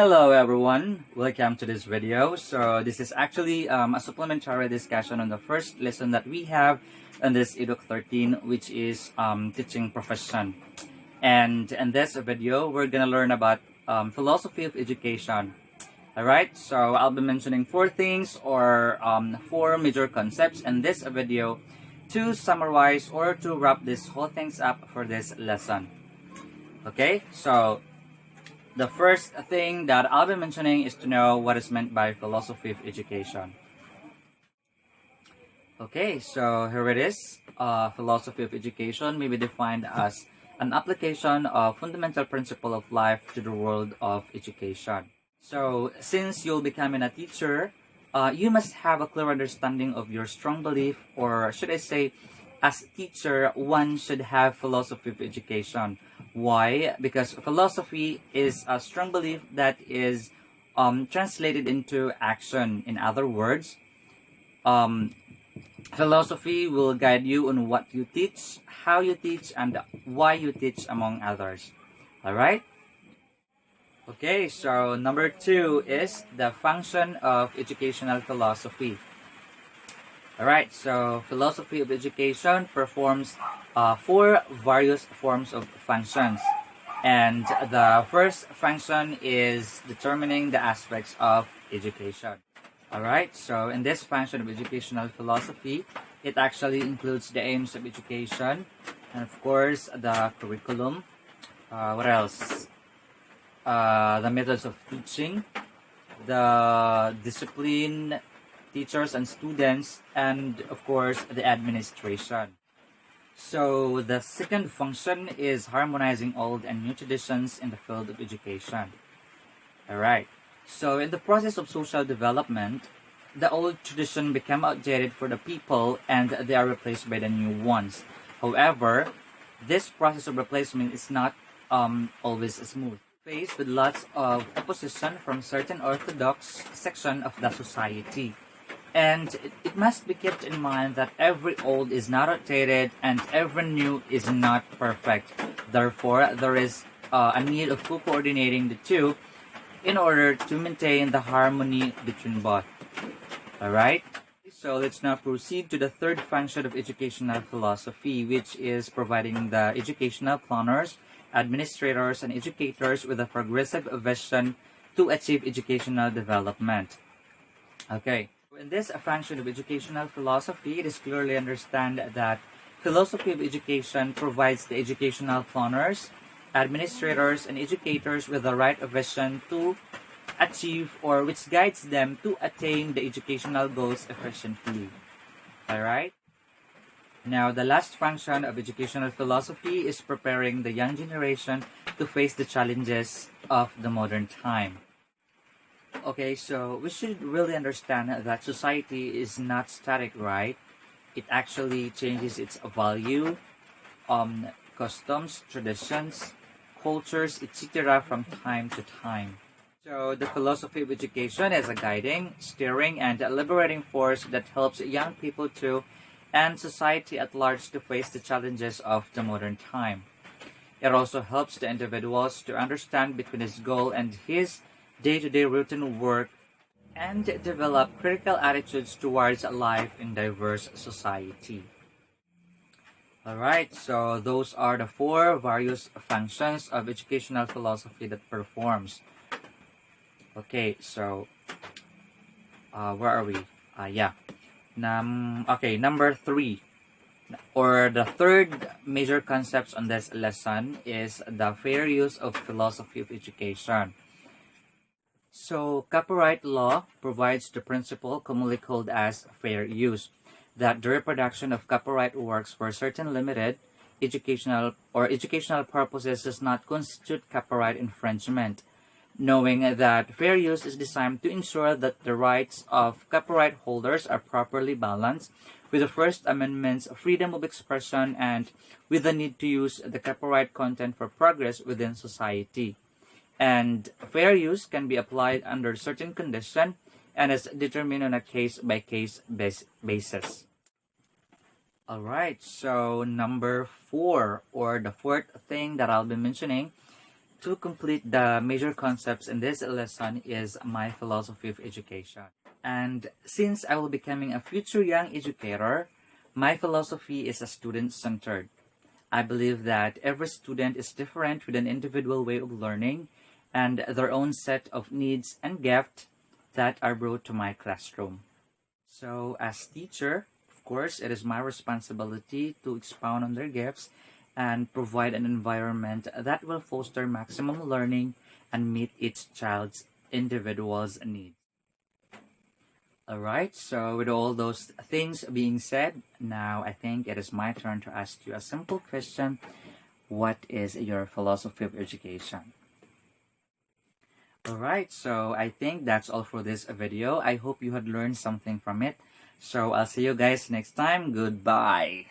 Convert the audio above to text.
Hello everyone, welcome to this video. So this is actually a supplementary discussion on the first lesson that we have on this EDUC 13, which is teaching profession. And in this video, we're gonna learn about philosophy of education. Alright, so I'll be mentioning four things or four major concepts in this video to summarize or to wrap this whole things up for this lesson. Okay, so the first thing that I'll be mentioning is to know what is meant by philosophy of education. Okay, so here it is. Philosophy of education may be defined as an application of fundamental principle of life to the world of education. So, since you'll becoming a teacher, you must have a clear understanding of your strong belief, or should I say, as a teacher, one should have philosophy of education. Why? Because philosophy is a strong belief that is translated into action. In other words, philosophy will guide you on what you teach, how you teach, and why you teach, among others. Alright? Okay, so number 2 is the function of educational philosophy. Alright, so philosophy of education performs four various forms of functions. And the first function is determining the aspects of education. Alright, so in this function of educational philosophy, it actually includes the aims of education, and of course, the curriculum. What else? The methods of teaching, the discipline, teachers and students, and of course the administration. So the second function is harmonizing old and new traditions in the field of education. Alright, so in the process of social development, the old tradition become outdated for the people and they are replaced by the new ones. However, this process of replacement is not always smooth. Faced with lots of opposition from certain orthodox section of the society. And it must be kept in mind that every old is not outdated and every new is not perfect. Therefore, there is a need of co-coordinating the two in order to maintain the harmony between both. Alright? So let's now proceed to the third function of educational philosophy, which is providing the educational planners, administrators, and educators with a progressive vision to achieve educational development. Okay. In this function of educational philosophy, it is clearly understood that philosophy of education provides the educational planners, administrators, and educators with the right vision to achieve, or which guides them to attain the educational goals efficiently. Alright? Now, the last function of educational philosophy is preparing the young generation to face the challenges of the modern time. Okay, so we should really understand that society is not static, right? It actually changes its value, customs, traditions, cultures, etc. from time to time. So the philosophy of education is a guiding, steering, and liberating force that helps young people to and society at large to face the challenges of the modern time. It also helps the individuals to understand between his goal and his day-to-day routine work and develop critical attitudes towards life in diverse society. Alright, so those are the four various functions of educational philosophy that performs. Okay, so where are we? Number 3, or the third major concepts on this lesson is the fair use of philosophy of education. So, copyright law provides the principle commonly called as fair use, that the reproduction of copyright works for certain limited educational purposes does not constitute copyright infringement, knowing that fair use is designed to ensure that the rights of copyright holders are properly balanced with the First Amendment's freedom of expression and with the need to use the copyright content for progress within society. And fair use can be applied under certain conditions and is determined on a case-by-case basis. Alright, so number 4, or the fourth thing that I'll be mentioning to complete the major concepts in this lesson is my philosophy of education. And since I will be becoming a future young educator, my philosophy is a student-centered. I believe that every student is different with an individual way of learning and their own set of needs and gifts that are brought to my classroom. So as teacher, of course, it is my responsibility to expound on their gifts and provide an environment that will foster maximum learning and meet each child's individual's needs. Alright, so with all those things being said, now I think it is my turn to ask you a simple question. What is your philosophy of education? Alright, so I think that's all for this video. I hope you had learned something from it. So I'll see you guys next time. Goodbye.